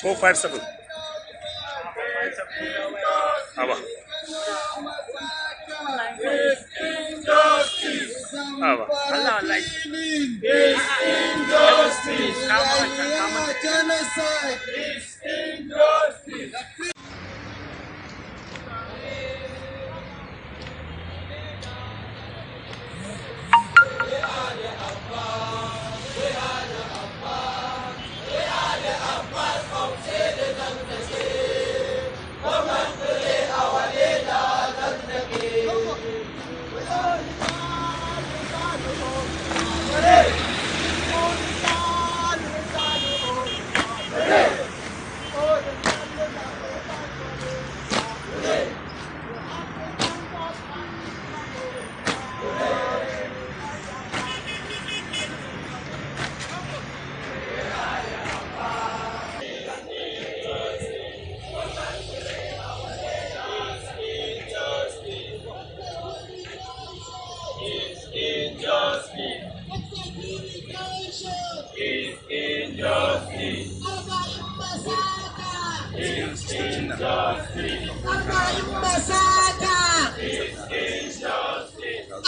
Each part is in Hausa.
Four, 5, 7. Aba. Aba. Allah wallahi.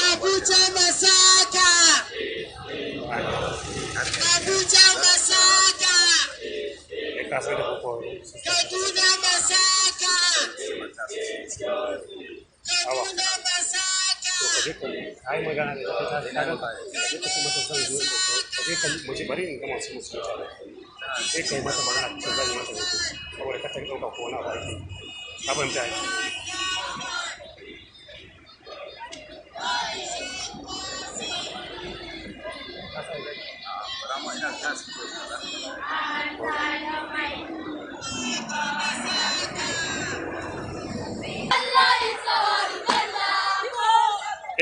Abuja Massacre! Abuja Massacre! Kaduna Massacre! Kaduna Massacre! Ai magana da ta ta ta ta kuma ta zan zo ka je ka mu bari in gama su musu sai kai mata magana ta zan yi mata saboda ka ta dauka ko wani abu ake ka fahimta ai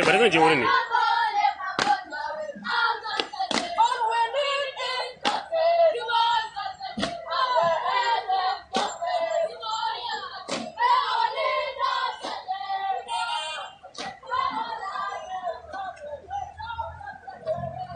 bari zan je wurin ne